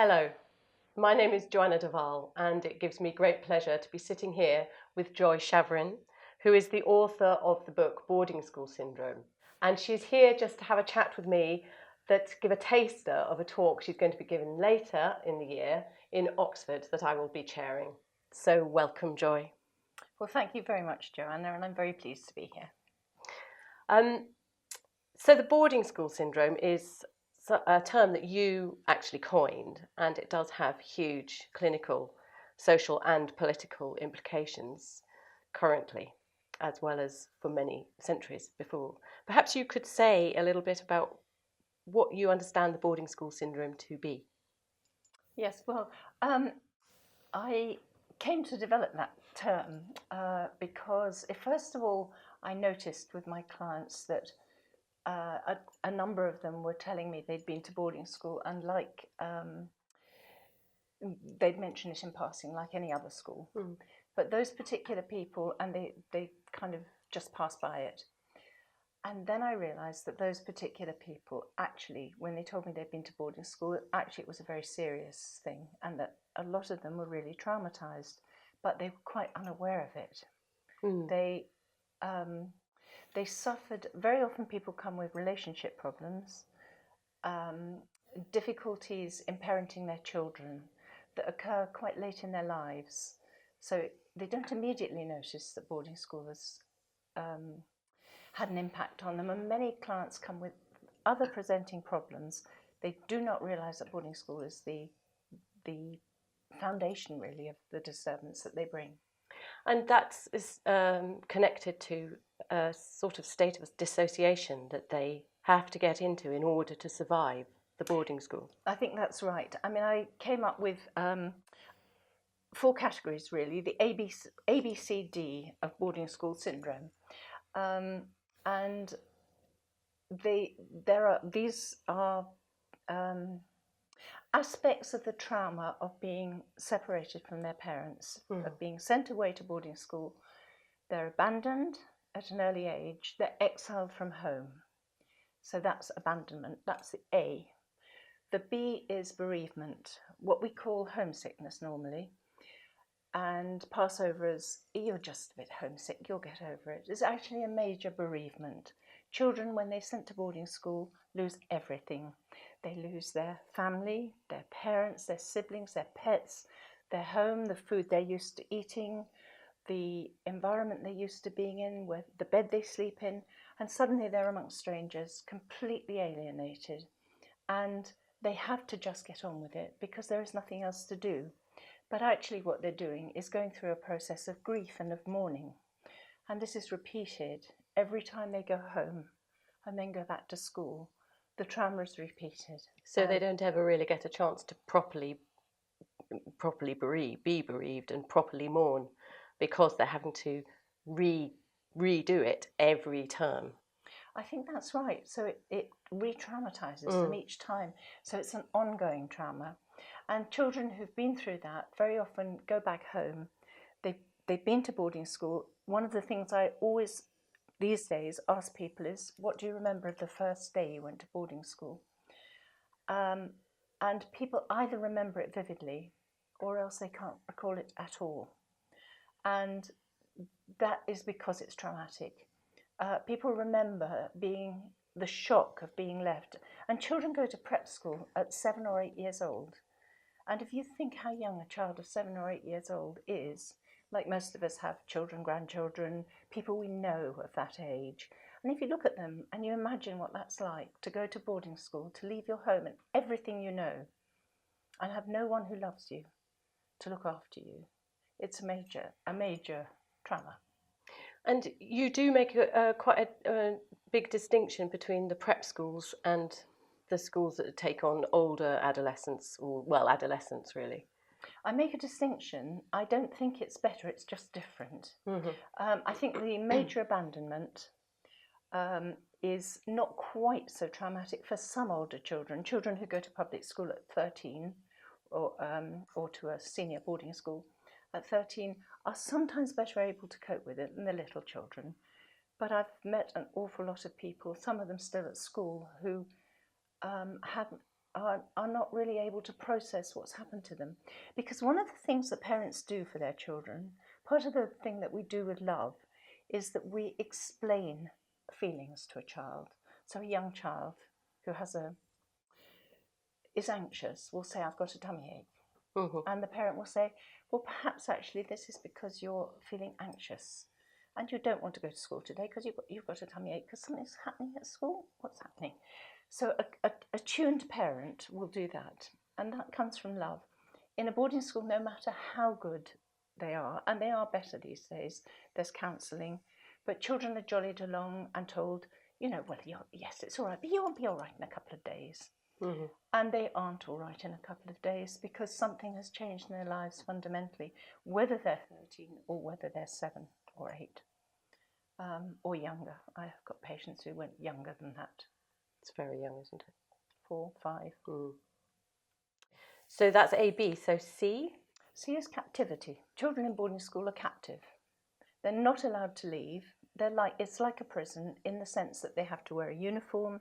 Hello, my name is Joanna Duval, and it gives me great pleasure to be sitting here with Joy Schaverien, who is the author of the book Boarding School Syndrome. And she's here just to have a chat with me, give a taster of a talk she's going to be given later in the year in Oxford that I will be chairing. So welcome, Joy. Well, thank you very much, Joanna, and I'm very pleased to be here. So the boarding school syndrome is a term that you actually coined, and it does have huge clinical, social and political implications currently, as well as for many centuries before. Perhaps you could say a little bit about what you understand the boarding school syndrome to be. Yes, well, I came to develop that term because, first of all, I noticed with my clients that a number of them were telling me they'd been to boarding school, and they'd mention it in passing, like any other school. But those particular people, and they kind of just passed by it. And then I realised that those particular people actually, when they told me they'd been to boarding school, actually it was a very serious thing, and that a lot of them were really traumatised, but they were quite unaware of it. They suffered. Very often people come with relationship problems, difficulties in parenting their children that occur quite late in their lives. So they don't immediately notice that boarding school has had an impact on them, and many clients come with other presenting problems. They do not realise that boarding school is the foundation, really, of the disturbance that they bring. And that's connected to a sort of state of dissociation that they have to get into in order to survive the boarding school. I think that's right. I mean, I came up with 4 categories, really, the ABCD of boarding school syndrome. And these are aspects of the trauma of being separated from their parents, of being sent away to boarding school. They're abandoned at an early age. They're exiled from home. So that's abandonment. That's the A. The B is bereavement, what we call homesickness normally. And pass over as, you're just a bit homesick, you'll get over it. It's actually a major bereavement. Children, when they're sent to boarding school, lose everything. They lose their family, their parents, their siblings, their pets, their home, the food they're used to eating, the environment they're used to being in, the bed they sleep in, and suddenly they're amongst strangers, completely alienated. And they have to just get on with it because there is nothing else to do. But actually what they're doing is going through a process of grief and of mourning. And this is repeated every time they go home and then go back to school. The trauma is repeated. So they don't ever really get a chance to properly be bereaved and properly mourn, because they're having to redo it every term. I think that's right. So it re-traumatizes them each time. So it's an ongoing trauma. And children who've been through that very often go back home. They've been to boarding school. One of the things I always, these days, ask people is, what do you remember of the first day you went to boarding school? And people either remember it vividly or else they can't recall it at all. And that is because it's traumatic. People remember the shock of being left. And children go to prep school at 7 or 8 years old. And if you think how young a child of 7 or 8 years old is, like most of us have children, grandchildren, people we know of that age. And if you look at them and you imagine what that's like, to go to boarding school, to leave your home and everything you know, and have no one who loves you to look after you, it's a major trauma. And you do make quite a big distinction between the prep schools and the schools that take on older adolescents, or, well, adolescents really. I make a distinction. I don't think it's better, it's just different. I think the major abandonment is not quite so traumatic for some older children. Children who go to public school at 13 or to a senior boarding school at 13 are sometimes better able to cope with it than the little children. But I've met an awful lot of people, some of them still at school, who have are not really able to process what's happened to them. Because one of the things that parents do for their children, part of the thing that we do with love, is that we explain feelings to a child. So a young child who is anxious will say, I've got a tummy ache. Mm-hmm. And the parent will say, well, perhaps actually this is because you're feeling anxious and you don't want to go to school today because you've got a tummy ache because something's happening at school. What's happening? So a tuned parent will do that, and that comes from love. In a boarding school, no matter how good they are, and they are better these days, there's counselling, but children are jollied along and told, well, yes, it's all right, but you'll be all right in a couple of days. Mm-hmm. And they aren't all right in a couple of days because something has changed in their lives fundamentally, whether they're 13 or whether they're 7 or 8 or younger. I've got patients who went younger than that. It's very young, isn't it? 4, 5. Mm. So that's A, B. So C? C is captivity. Children in boarding school are captive. They're not allowed to leave. It's like a prison in the sense that they have to wear a uniform.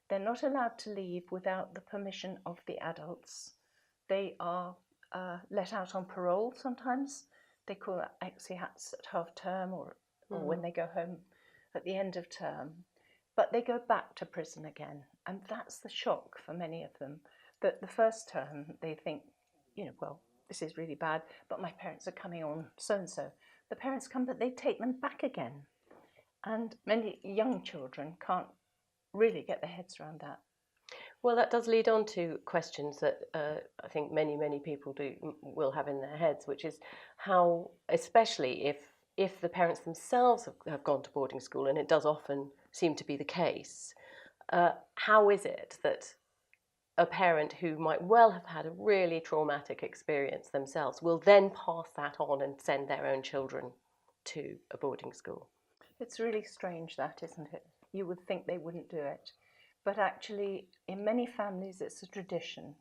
They're not allowed to leave without the permission of the adults. They are let out on parole sometimes. They call that exeats at half term or when they go home at the end of term. But they go back to prison again. And that's the shock for many of them, that the first term they think, well, this is really bad, but my parents are coming on so-and-so. The parents come, but they take them back again. And many young children can't really get their heads around that. Well, that does lead on to questions that I think many people will have in their heads, which is how, especially if the parents themselves have gone to boarding school, and it does often seem to be the case, how is it that a parent who might well have had a really traumatic experience themselves will then pass that on and send their own children to a boarding school? It's really strange, that, isn't it? You would think they wouldn't do it. But actually, in many families, it's a tradition.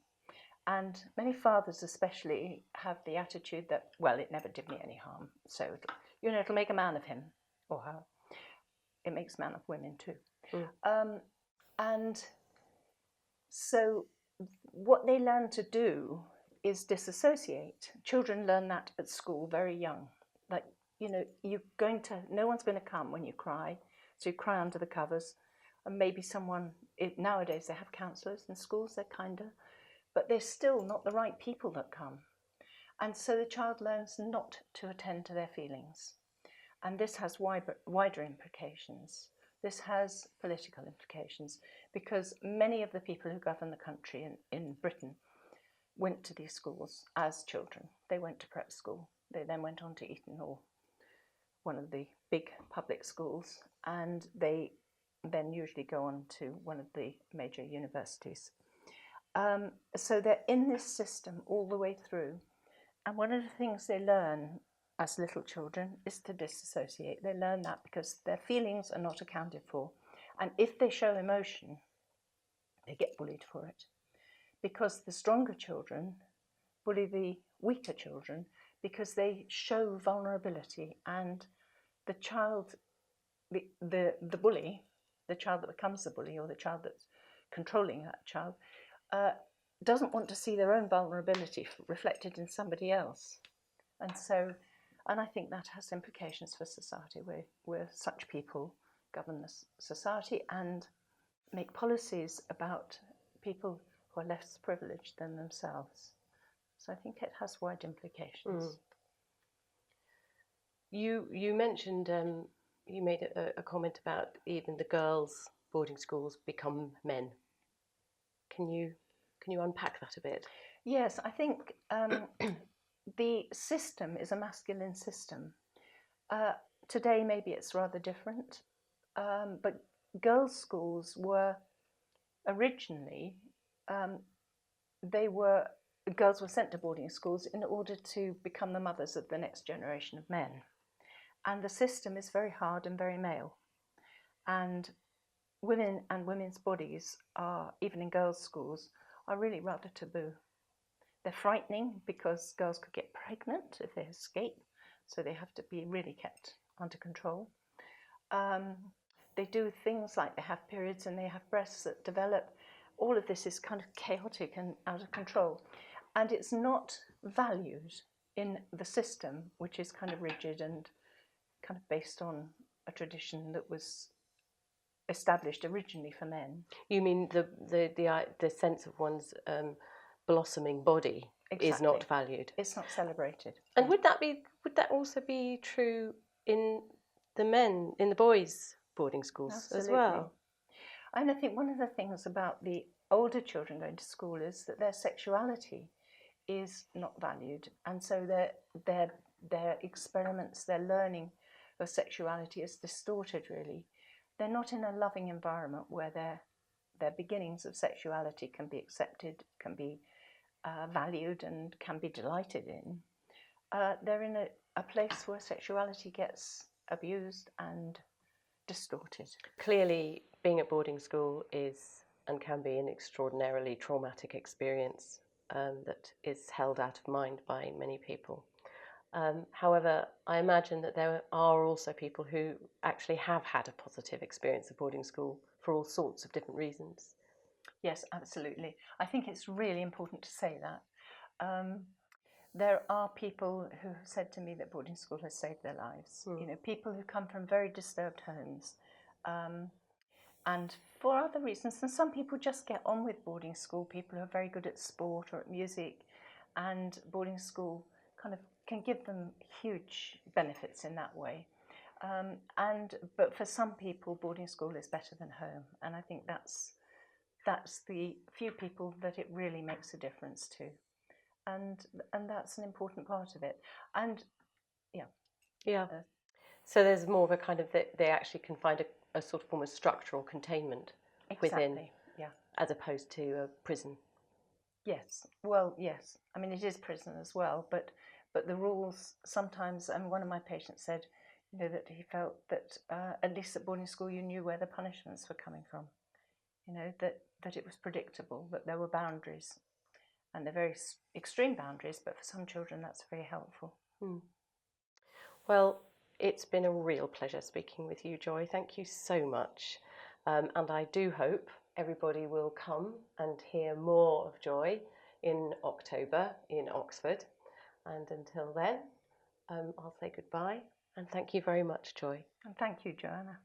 And many fathers especially have the attitude that, well, it never did me any harm. So, it'll make a man of him or her. It makes a man of women too. And so what they learn to do is disassociate. Children learn that at school very young. Like, no one's going to come when you cry. So you cry under the covers. And maybe nowadays they have counsellors in schools, they're kinder, but they're still not the right people that come. And so the child learns not to attend to their feelings. And this has wider implications. This has political implications because many of the people who govern the country in Britain went to these schools as children. They went to prep school. They then went on to Eton or one of the big public schools, and they then usually go on to one of the major universities. So they're in this system all the way through. And one of the things they learn as little children is to disassociate. They learn that because their feelings are not accounted for. And if they show emotion, they get bullied for it. Because the stronger children bully the weaker children because they show vulnerability, and the child, the bully, the child that becomes the bully or the child that's controlling that child, doesn't want to see their own vulnerability reflected in somebody else. And I think that has implications for society where such people govern the society and make policies about people who are less privileged than themselves. So I think it has wide implications. You mentioned, you made a comment about even the girls' boarding schools become men. Can you unpack that a bit? Yes, I think the system is a masculine system. Today maybe it's rather different, but girls' schools were originally, girls were sent to boarding schools in order to become the mothers of the next generation of men. And the system is very hard and very male. And women and women's bodies are, even in girls' schools, are really rather taboo. They're frightening because girls could get pregnant if they escape, so they have to be really kept under control. They do things like they have periods and they have breasts that develop. all of this is kind of chaotic and out of control, and it's not valued in the system, which is kind of rigid and kind of based on a tradition that was established originally for men. You mean the sense of one's blossoming body is not valued? It's not celebrated. And would that also be true in the boys' boarding schools? Absolutely. As well? And I think one of the things about the older children going to school is that their sexuality is not valued, and so their experiments, their learning of sexuality is distorted. Really, they're not in a loving environment where their beginnings of sexuality can be accepted, can be valued, and can be delighted in. They're in a place where sexuality gets abused and distorted. Clearly, being at boarding school is and can be an extraordinarily traumatic experience that is held out of mind by many people. However, I imagine that there are also people who actually have had a positive experience of boarding school for all sorts of different reasons. Yes, absolutely. I think it's really important to say that. There are people who have said to me that boarding school has saved their lives. You know, people who come from very disturbed homes, and for other reasons. And some people just get on with boarding school. People who are very good at sport or at music, and boarding school kind of can give them huge benefits in that way. But for some people, boarding school is better than home, and I think that's the few people that it really makes a difference to. And that's an important part of it. And so there's more of a kind of they actually can find a sort of form of structural containment within, as opposed to a prison. Yes, well, yes. I mean, it is prison as well, but the rules sometimes. And one of my patients said, that he felt that at least at boarding school you knew where the punishments were coming from. That it was predictable, that there were boundaries. And they're very extreme boundaries, but for some children that's very helpful. Well, it's been a real pleasure speaking with you, Joy. Thank you so much. And I do hope everybody will come and hear more of Joy in October in Oxford. And until then, I'll say goodbye. And thank you very much, Joy. And thank you, Joanna.